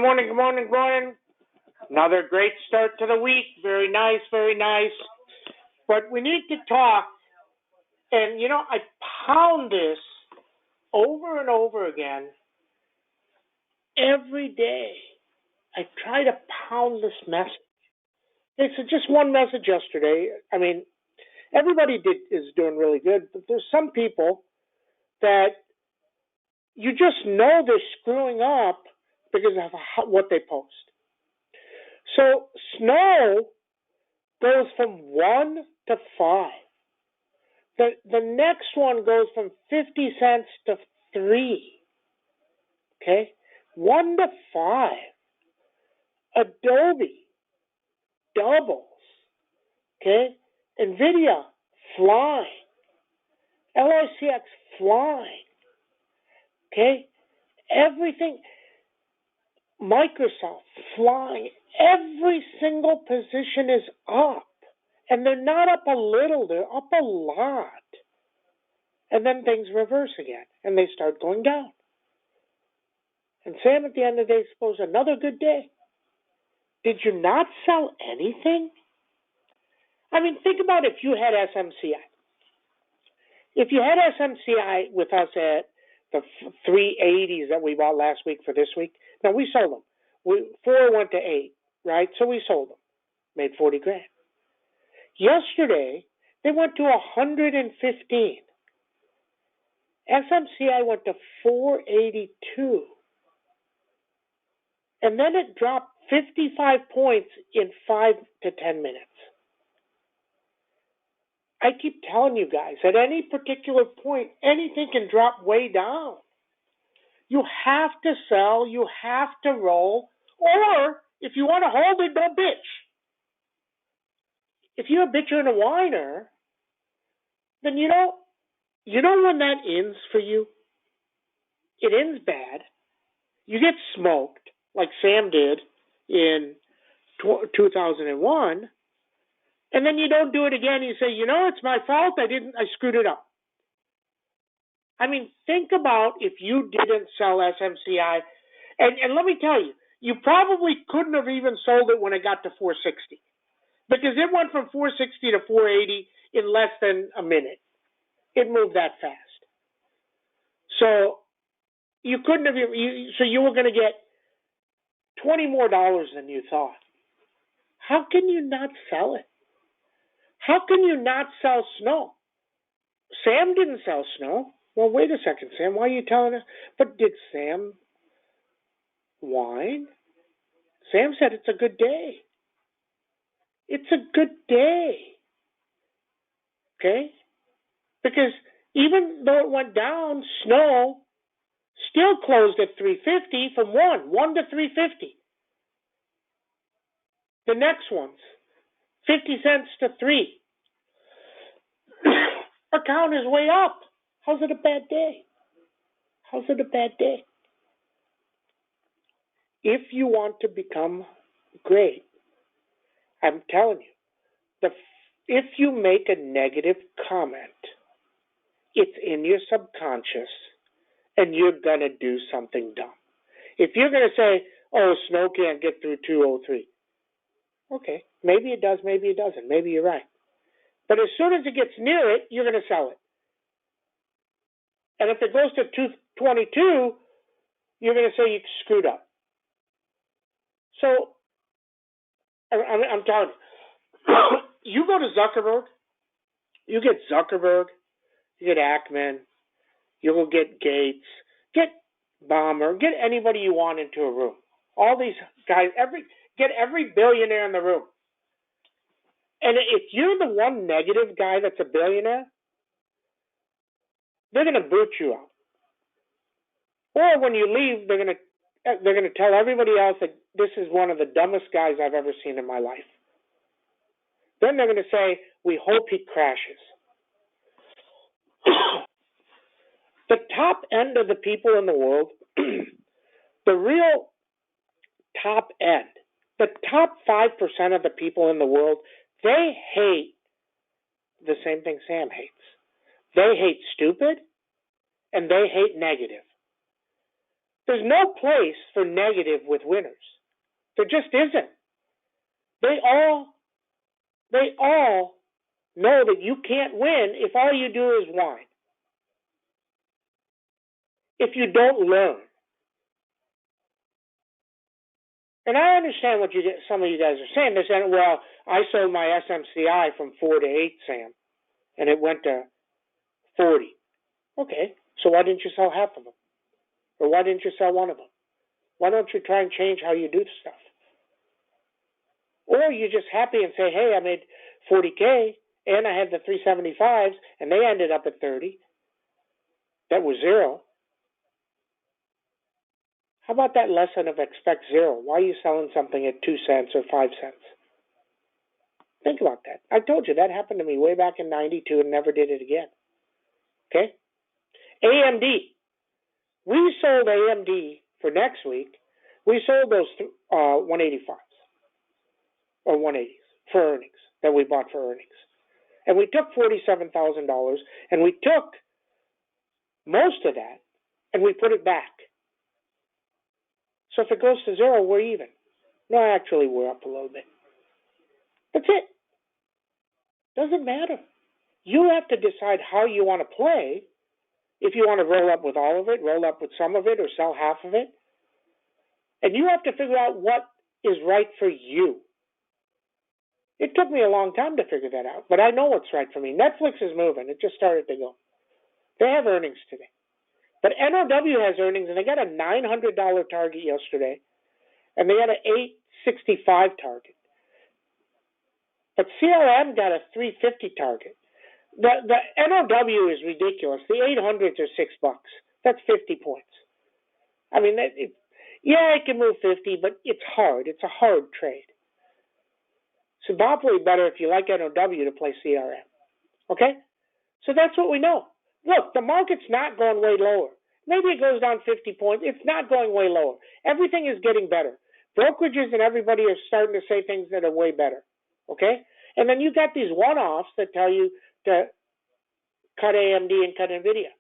Good morning, good morning, good morning. Another great start to the week. Very nice, very nice. But we need to talk. And, I pound this over and over again every day. I try to pound this message. It's just one message yesterday. I mean, everybody is doing really good, but there's some people that you just know they're screwing up because of what they post. So snow goes from 1 to 5. The next one goes from 50 cents to 3. Okay? 1 to 5. Adobe doubles. Okay? NVIDIA flying. LRCX flying. Okay? Everything. Microsoft flying. Every single position is up. And they're not up a little, they're up a lot. And then things reverse again, and they start going down. And Sam, at the end of the day, suppose another good day. Did you not sell anything? I mean, think about if you had SMCI. If you had SMCI with us at the 380s that we bought last week for this week, now we sold them. 4 went to 8, right? So we sold them, made 40 grand. Yesterday, they went to 115. SMCI went to 482. And then it dropped 55 points in 5 to 10 minutes. I keep telling you guys, at any particular point, anything can drop way down. You have to sell, you have to roll, or if you want to hold it, don't bitch. If you're a bitcher and a whiner, then you know when that ends for you? It ends bad. You get smoked, like Sam did in 2001, and then you don't do it again. You say, it's my fault. I screwed it up. I mean, think about if you didn't sell SMCI, and let me tell you, you probably couldn't have even sold it when it got to 460. Because it went from 460 to 480 in less than a minute. It moved that fast. So you couldn't have. So you were going to get $20 more than you thought. How can you not sell it? How can you not sell snow? Sam didn't sell snow. Well, wait a second, Sam. Why are you telling us? But did Sam whine? Sam said it's a good day. It's a good day. Okay? Because even though it went down, snow still closed at 350 from 1 to 350. The next one's 50 cents to 3. Our count is way up. How's it a bad day? How's it a bad day? If you want to become great, I'm telling you, if you make a negative comment, it's in your subconscious, and you're going to do something dumb. If you're going to say, oh, snow can't get through 203, okay, maybe it does, maybe it doesn't, maybe you're right. But as soon as it gets near it, you're going to sell it. And if it goes to 222, you're going to say you screwed up. So, I'm telling you, you go to Zuckerberg, you get Zuckerberg, you get Ackman, you will get Gates, get Ballmer, get anybody you want into a room. All these guys, get every billionaire in the room. And if you're the one negative guy that's a billionaire, they're going to boot you out. Or when you leave, they're going to tell everybody else that this is one of the dumbest guys I've ever seen in my life. Then they're going to say, we hope he crashes. The top end of the people in the world, the real top end, the top 5% of the people in the world, they hate the same thing Sam hates. They hate stupid, and they hate negative. There's no place for negative with winners. There just isn't. They all know that you can't win if all you do is whine. If you don't learn. And I understand what some of you guys are saying. They're saying, well, I sold my SMCI from 4 to 8, Sam, and it went to 40. Okay, so why didn't you sell half of them? Or why didn't you sell one of them? Why don't you try and change how you do stuff? Or you're just happy and say, hey, I made 40K, and I had the 375s, and they ended up at 30. That was zero. How about that lesson of expect zero? Why are you selling something at 2 cents or 5 cents? Think about that. I told you that happened to me way back in 92 and never did it again. Okay? AMD. We sold AMD for next week. We sold those 185s or 180s for earnings that we bought for earnings. And we took $47,000 and we took most of that and we put it back. So if it goes to zero, we're even. No, actually, we're up a little bit. That's it. Doesn't matter. You have to decide how you want to play. If you want to roll up with all of it, roll up with some of it, or sell half of it. And you have to figure out what is right for you. It took me a long time to figure that out, but I know what's right for me. Netflix is moving. It just started to go. They have earnings today. But NOW has earnings, and they got a $900 target yesterday, and they had an $865 target. But CRM got a $350 target. The NOW is ridiculous. The 800s are $6. That's 50 points. I mean, it can move 50, but it's hard. It's a hard trade. So probably better if you like NOW to play CRM. Okay? So that's what we know. Look, the market's not going way lower. Maybe it goes down 50 points. It's not going way lower. Everything is getting better. Brokerages and everybody are starting to say things that are way better. Okay? And then you got these one-offs that tell you to cut AMD and cut NVIDIA.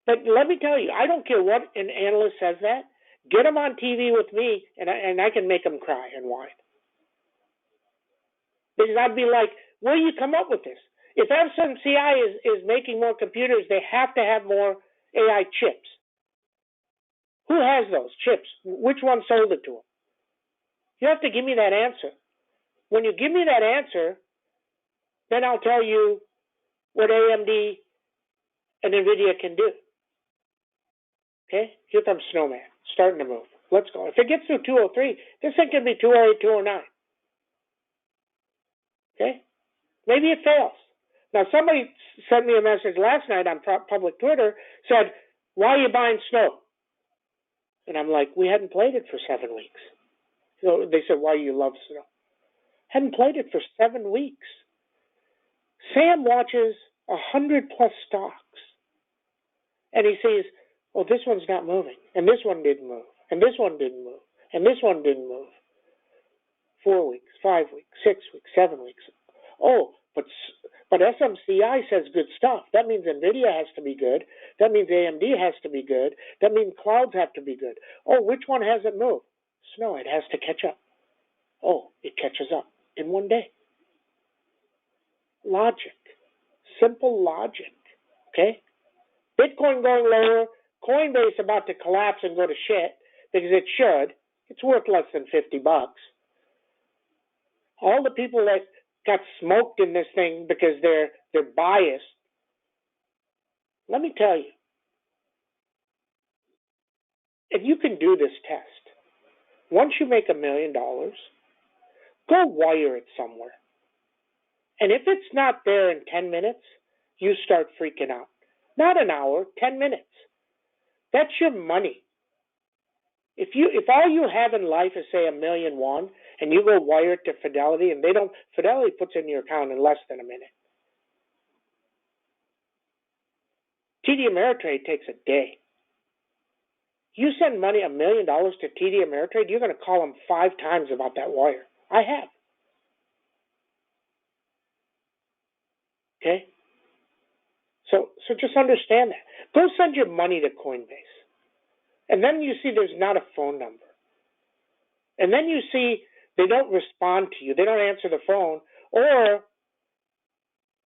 But let me tell you, I don't care what an analyst says that. Get them on TV with me, and I can make them cry and whine. Because I'd be like, where do you come up with this? If SMCI is making more computers, they have to have more AI chips. Who has those chips? Which one sold it to them? You have to give me that answer. When you give me that answer, then I'll tell you what AMD and NVIDIA can do. Okay? Here comes Snowman, starting to move. Let's go. If it gets through 203, this thing can be 208, 209. Okay? Maybe it fails. Now, somebody sent me a message last night on public Twitter, said, why are you buying snow? And I'm like, we hadn't played it for 7 weeks. So they said, why do you love snow? Hadn't played it for 7 weeks. Sam watches 100+ stocks. And he sees, well, this one's not moving. And this one didn't move. And this one didn't move. And this one didn't move. 4 weeks, 5 weeks, 6 weeks, 7 weeks. Oh, but SMCI says good stuff. That means NVIDIA has to be good. That means AMD has to be good. That means clouds have to be good. Oh, which one hasn't moved? Snow, it has to catch up. Oh, it catches up in 1 day. Logic. Simple logic. Okay? Bitcoin going lower. Coinbase about to collapse and go to shit because it should. It's worth less than $50. All the people that got smoked in this thing because they're biased. Let me tell you, if you can do this test, once you make $1 million, go wire it somewhere. And if it's not there in 10 minutes, you start freaking out. Not an hour, 10 minutes. That's your money. If all you have in life is, say, $1.1 million, and you go wire it to Fidelity, and Fidelity puts in your account in less than a minute. TD Ameritrade takes a day. You send money, $1 million to TD Ameritrade, you're going to call them 5 times about that wire. I have. Okay? So just understand that. Go send your money to Coinbase. And then you see there's not a phone number. And then you see they don't respond to you. They don't answer the phone. Or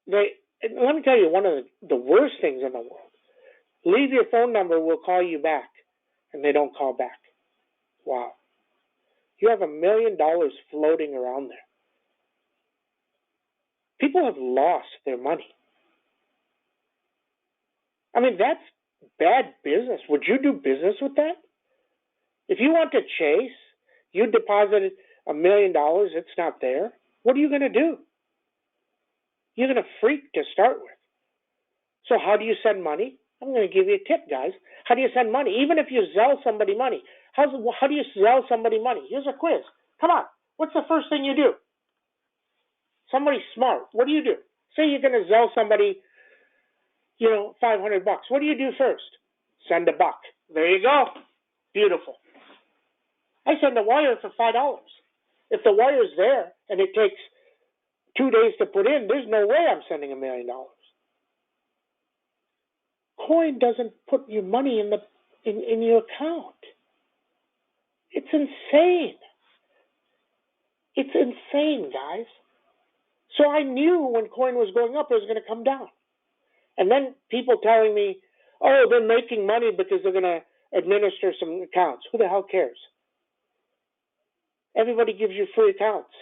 let me tell you one of the worst things in the world. Leave your phone number, we'll call you back. And they don't call back. Wow. You have $1 million floating around there. People have lost their money. I mean, that's bad business. Would you do business with that? If you want to chase, you deposited $1 million, it's not there. What are you going to do? You're going to freak to start with. So how do you send money? I'm going to give you a tip, guys. How do you send money? Even if you sell somebody money, how do you sell somebody money? Here's a quiz. Come on. What's the first thing you do? Somebody smart. What do you do? Say you're going to sell somebody, $500. What do you do first? Send $1. There you go. Beautiful. I send a wire for $5. If the wire's there and it takes 2 days to put in, there's no way I'm sending $1 million. Coin doesn't put your money in your account. It's insane. It's insane, guys. So I knew when coin was going up, it was going to come down. And then people telling me, oh, they're making money because they're going to administer some accounts. Who the hell cares? Everybody gives you free accounts.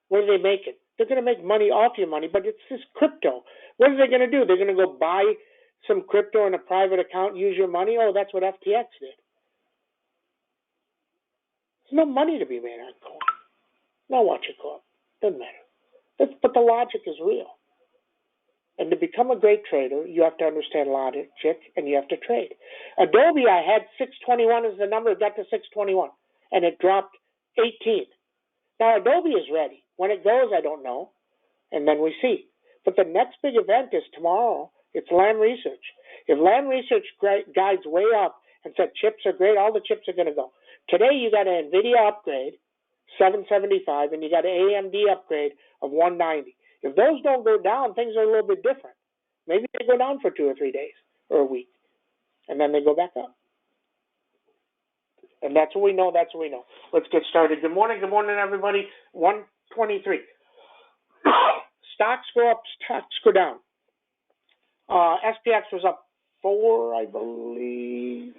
What are they making? They're going to make money off your money, but it's just crypto. What are they going to do? They're going to go buy some crypto in a private account, use your money? Oh, that's what FTX did. There's no money to be made on coin. Now watch it go up. Doesn't matter. But the logic is real. And to become a great trader, you have to understand logic and you have to trade. Adobe, I had 621 as the number. It got to 621. And it dropped 18. Now, Adobe is ready. When it goes, I don't know. And then we see. But the next big event is tomorrow. It's Lam Research. If Lam Research guides way up and said chips are great, all the chips are going to go. Today, you got an NVIDIA upgrade, 775, and you got an AMD upgrade of 190. If those don't go down, things are a little bit different. Maybe they go down for 2 or 3 days or a week, and then they go back up. And that's what we know. That's what we know. Let's get started. Good morning, everybody. 123. Stocks go up, stocks go down. SPX was up 4, I believe.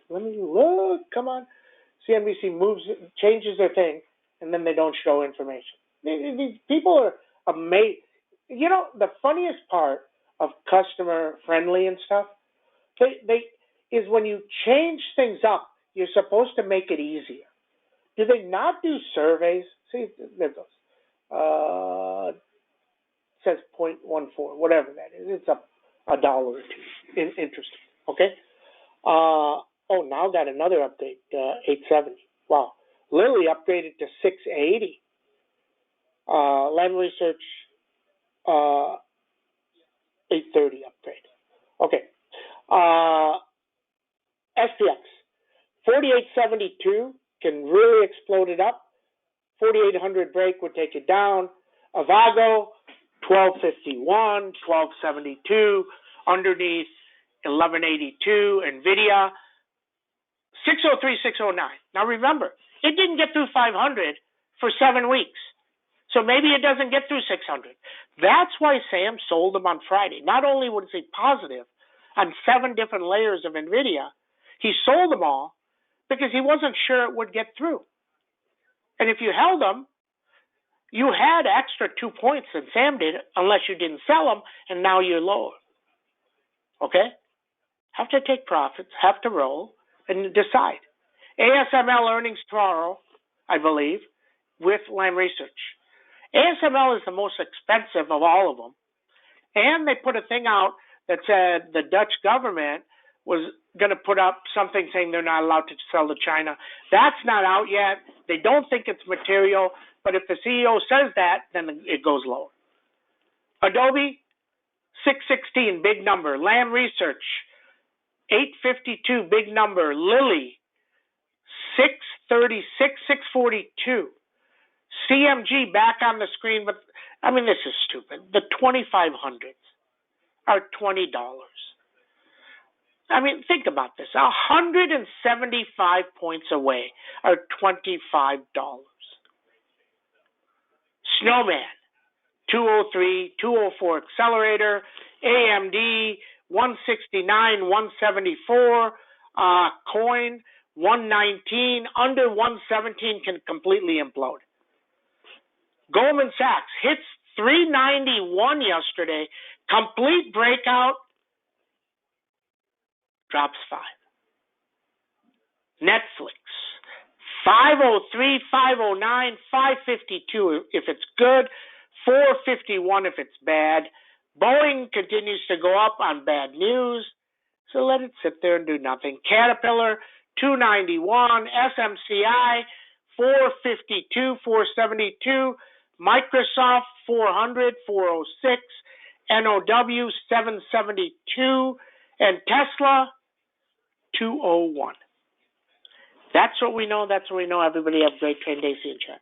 Let me look. Come on. CNBC changes their thing, and then they don't show information. These people are amazing. The funniest part of customer friendly and stuff, they is when you change things up, you're supposed to make it easier. Do they not do surveys? See, there it goes. It says 0.14, whatever that is. It's up $1 or $2. Interesting. Okay. Now got another update. 870. Wow. Lilly upgraded to 680. Lam Research 830 upgrade. Okay. SPX 4872 can really explode it up. 4800 break would take it down. Avago 1251, 1272 underneath 1182. Nvidia 603, 609. Now remember, it didn't get through 500 for 7 weeks. So maybe it doesn't get through 600. That's why Sam sold them on Friday. Not only was he positive on 7 different layers of NVIDIA, he sold them all because he wasn't sure it would get through. And if you held them, you had extra 2 points than Sam did, unless you didn't sell them, and now you're lower. Okay? Have to take profits, have to roll, and decide. ASML earnings tomorrow, I believe, with Lam Research. ASML is the most expensive of all of them. And they put a thing out that said the Dutch government was going to put up something saying they're not allowed to sell to China. That's not out yet. They don't think it's material. But if the CEO says that, then it goes lower. Adobe, 616, big number. Lam Research, 852, big number. Lilly, 636, 642. CMG back on the screen, but I mean, this is stupid. The 2500s are $20. I mean, think about this. 175 points away are $25. Snowman, 203, 204 accelerator, AMD, 169, 174, coin, 119, under 117 can completely implode. Goldman Sachs hits 391 yesterday, complete breakout, drops 5. Netflix, 503, 509, 552 if it's good, 451 if it's bad. Boeing continues to go up on bad news, so let it sit there and do nothing. Caterpillar, 291, SMCI, 452, 472, Microsoft, 400, 406, NOW, 772, and Tesla, 201. That's what we know. That's what we know. Everybody have a great trade day. See you in chat.